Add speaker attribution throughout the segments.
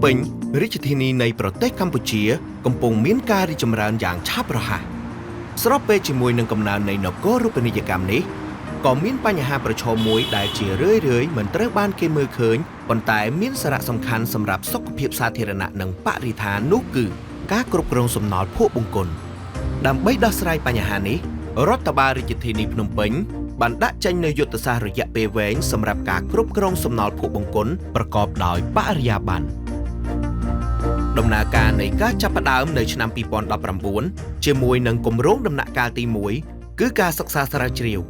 Speaker 1: ពេញរាជធានីនៃប្រទេសកម្ពុជាកំពុងមានការរីកចម្រើនយ៉ាងឆាប់រហ័សស្របពេលជាមួយនឹងកំណើននៃនគររូបនីយកម្មនេះក៏មានបញ្ហាប្រឈមមួយដែលជារឿយៗមិនត្រូវបានគេមើលឃើញប៉ុន្តែមានសារៈសំខាន់សម្រាប់សុខភាពសាធារណៈនិងបរិស្ថាននោះគឺការគ្រប់គ្រងសំណល់ភក់បង្គន់ដើម្បីដោះស្រាយបញ្ហានេះរដ្ឋបាលរាជធានីភ្នំពេញបានដាក់ចេញនូវយុទ្ធសាស្ត្ររយៈពេលវែងសម្រាប់ការគ្រប់គ្រងសំណល់ភក់បង្គន់ប្រកបដោយបរិយាបន្នដំណើរការនៃការចាប់ផ្ដើមនៅឆ្នាំ2019ជាមួយនឹងគម្រោងដំណាក់កាលទី1គឺការសិក្សាស្រាវជ្រាវ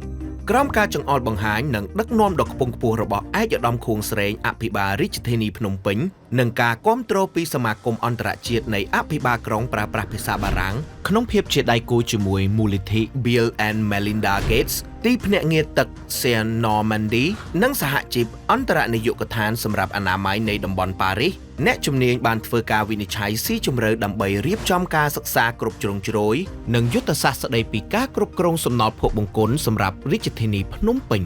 Speaker 1: ក្រោមការចង្អុលបង្ហាញនិងដឹកនាំដ៏ខ្ពង់ខ្ពស់របស់ឯកឧត្តមខួងស្រេងអភិបាលរាជធានីភ្នំពេញនិងការគាំទ្រពីសមាគមអន្តរជាតិនៃអភិបាលក្រុងប្រើប្រាស់ភាសាបារាំងក្នុងភាពជាដៃគូជាមួយមូលនិធិ Bill and Melinda Gates ទីភ្នាក់ងារទឹក Saint Normandy និងសហជីពអន្តរនាយកដ្ឋានសម្រាប់អនាម័យនៃតំបន់ប៉ារីសអ្នកជំនាញបានធ្វើការវិនិច្ឆ័យស៊ីជម្រៅដើម្បីរៀបចំការសិក្សាគ្រប់ជ្រុងជ្រោយនិងយុទ្ធសាស្ត្រស្ដីពីការគ្រប់គ្រងសំណល់ភក់បង្គន់សម្រាប់រាជធានីភ្នំពេញ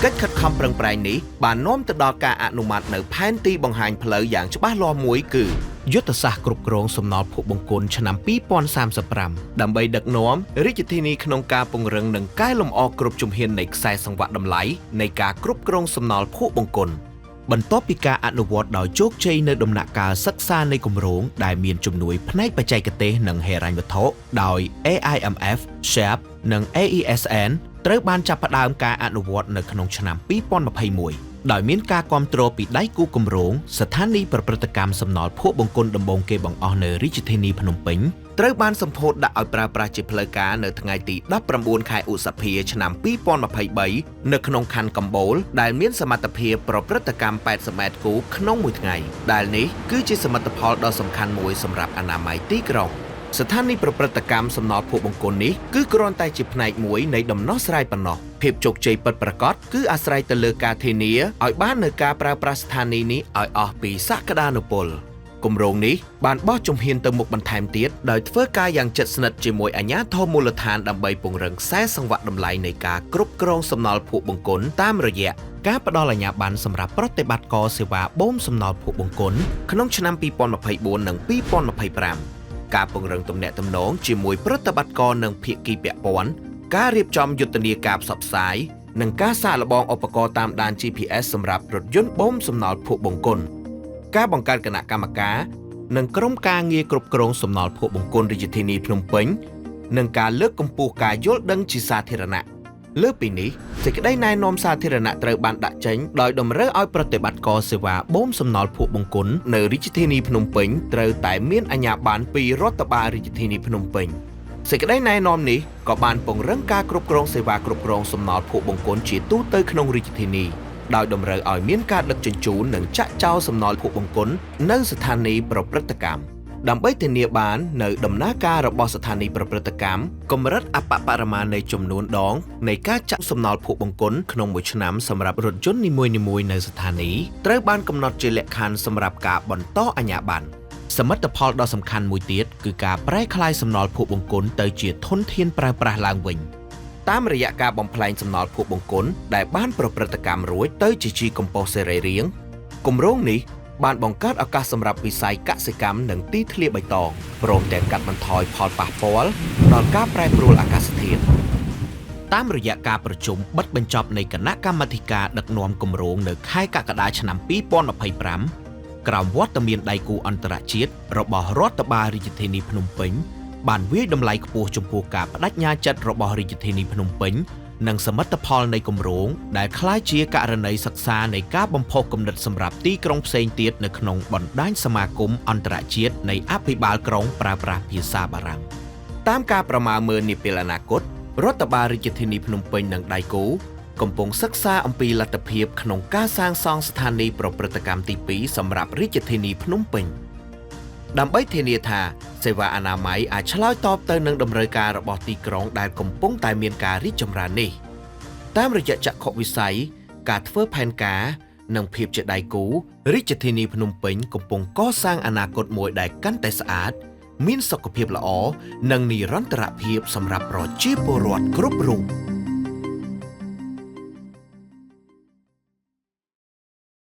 Speaker 1: កិច្ចខិតខំប្រឹងប្រែងនេះបាននាំទៅដល់ការអនុម័តនៅផែនទីបង្ហាញផ្លូវយ៉ាងច្បាស់លាស់មួយគឺយុទ្ធសាស្ត្រគ្រប់គ្រងសំណល់ភក់បង្គន់ឆ្នាំ2035ដើម្បីដឹកនាំរាជធានីក្នុងការពង្រឹងនិងកែលម្អគ្រប់ជំហាននៃខ្សែសង្វាក់តម្លៃនៃការគ្រប់គ្រងសំណល់ភក់បង្គន់បន្ទាប់ពីការអនុវត្តដោយជោគជ័យនៅដំណាក់កាលសិក្សានៃគម្រោងដែលមានជំនួយផ្នែកបច្ចេកទេសនិងហិរញ្ញវត្ថុដោយ AIMF, SHARP និង AESN ត្រូវបានចាប់ផ្ដើមការអនុវត្តនៅក្នុងឆ្នាំ2021ដោយមានការគាំទ្រពីដៃគូគម្រោងស្ថានីយប្រព្រឹត្តកម្មសំណល់ភក់បង្គន់ដំបូងគេបង្អស់នៅរាជធានីភ្នំពេញត្រូវបានសម្ពោធដាក់ឲ្យប្រើប្រាស់ជាផ្លូវការនៅថ្ងៃទី19ខែឧសភាឆ្នាំ2023នៅក្នុងខណ្ឌកំបូលដែលមានសមត្ថភាពប្រព្រឹត្តកម្ម80ម៉ែត្រគូបក្នុងមួយថ្ងៃដែលនេះគឺជាសមិទ្ធផលដ៏សំខាន់មួយសម្រាប់អនាម័យទីក្រុងស្ថានីយប្រព្រឹត្តកម្មសំណល់ភក់បង្គន់នេះគឺគ្រាន់តែជាផ្នែកមួយនៃដំណោះស្រាយប៉ុណ្ណោះភាពជោគជ័យពិតប្រាកដគឺអាស្រ័យទៅលើការធានាឲ្យបាននូវការប្រើប្រាស់ស្ថានីយនេះឲ្យអស់ពីសក្តានុពលគម្រោងនេះបានបោះជំហានទៅមុខបន្ថែមទៀតដោយធ្វើការយ៉ាងជិតស្និទ្ធជាមួយអាជ្ញាធរមូលដ្ឋានដើម្បីពង្រឹងខ្សែសង្វាក់តម្លៃនៃការគ្រប់គ្រងសំណល់ភក់បង្គន់តាមរយៈការផ្ដល់អាជ្ញាប័ណ្ណសម្រាប់ប្រតិបត្តិការសេវាបូមសំណល់ភក់បង្គន់ក្នុងឆ្នាំ2024និង2025ការពង្រឹងទំនាក់ទំនងជាមួយប្រតិបត្តិការនិងភាគីពាក់ព័ន្ធការរៀបចំយុទ្ធនាការផ្សព្វផ្សាយនិងការសាកល្បងឧបករណ៍តាមដាន GPS សម្រាប់រថយន្តបូមសំណល់ភក់បង្គន់ការបង្កើតគណៈកម្មការនិងក្រុមការងារគ្រប់គ្រងសំណល់ភក់បង្គន់រាជធានីភ្នំពេញនិងការលើកកម្ពស់ការយល់ដឹងជាសាធារណៈលើសពីនេះសេចក្តីណែនាំសាធារណៈត្រូវបានដាក់ចេញដោយតម្រូវឲ្យប្រតិបត្តិការសេវាបូមសំណល់ភក់បង្គន់នៅរាជធានីភ្នំពេញត្រូវតែមានអាជ្ញាប័ណ្ណពីរដ្ឋបាលរាជធានីភ្នំពេញសេចក្តីណែនាំនេះក៏បានពង្រឹងការគ្រប់គ្រងសេវាគ្រប់គ្រងសំណល់ភក់បង្គន់ជាទូទៅក្នុងរាជធានីដោយតម្រូវឲ្យមានការដឹកជញ្ជូននិងចាក់ចោលសំណល់ភក់បង្គន់នៅស្ថានីយប្រព្រឹត្តកម្មដើម្បីធានាបាននៅដំណើរការរបស់ស្ថានីយប្រព្រឹត្តកម្មកម្រិតអបបរមានៃចំនួនដងនៃការចាក់សំណល់ភក់បង្គន់ក្នុងមួយឆ្នាំសម្រាប់រថយន្តនីមួយៗនៅស្ថានីយត្រូវបានកំណត់ជាលក្ខខណ្ឌសម្រាប់ការបន្តអាជ្ញាប័ណ្ណសមិទ្ធផលដ៏សំខាន់មួយទៀតគឺការប្រែក្លាយសំណល់ភក់បង្គន់ទៅជាធនធានប្រើប្រាស់ឡើងវិញតាមរយៈការបំប្លែងសំណល់ភក់បង្គន់ដែលបានប្រព្រឹត្តកម្មរួចទៅជាជីកំប៉ុស្តសរីរាង្គគម្រោងនេះបានបង្កើតឱកាសសម្រាប់វិស័យកសិកម្មនិងទីធ្លាបៃតងព្រមទាំងកាត់បន្ថយផលប៉ះពាល់ដល់ការប្រែប្រួលអាកាសធាតុតាមរយៈការប្រជុំបិទបញ្ចប់នៃគណៈកម្មាធិការដឹកនាំគម្រោងនៅខែកក្កដាឆ្នាំ2025ក្រោមវត្តមានដៃគូអន្តរជាតិរបស់រដ្ឋបាលរាជធានីភ្នំពេញបានវាយតម្លៃខ្ពស់ចំពោះការបដិញ្ញាចិត្តរបស់រាជធានីភ្នំពេញនិងសមិទ្ធផលនៃគម្រោងដែលក្លាយជាករណីសិក្សានៃការបំផុសគំនិតសម្រាប់ទីក្រុងផ្សេងទៀតនៅក្នុងបណ្ដាញសមាគមអន្តរជាតិនៃអភិបាលក្រុងប្រើប្រាស់ភាសាបារាំងតាមការប្រមាណមើលនាពេលអនាគតរដ្ឋបាលរាជធានីភ្នំពេញនិងដៃគូកំពុងសិក្សាអំពីលទ្ធភាពក្នុងការសាងសង់ស្ថានីយប្រព្រឹត្តកម្មទី2សម្រាប់រាជធានីភ្នំពេញដើម្បីធានាថាសេវាអនាម័យអាចឆ្លើយតបទៅនឹងតម្រូវការរបស់ទីក្រុងដែលកំពុងតែមានការរីកចម្រើននេះតាមរយៈចក្ខុវិស័យការធ្វើផែនការនិងភាពជាដៃគូរាជធានីភ្នំពេញកំពុងកសាងអនាគតមួយដែលកាន់តែស្អាតមានសុខភាពល្អនិងនិរន្តរភាពសម្រាប់ប្រជាពលរដ្ឋគ្រប់រូប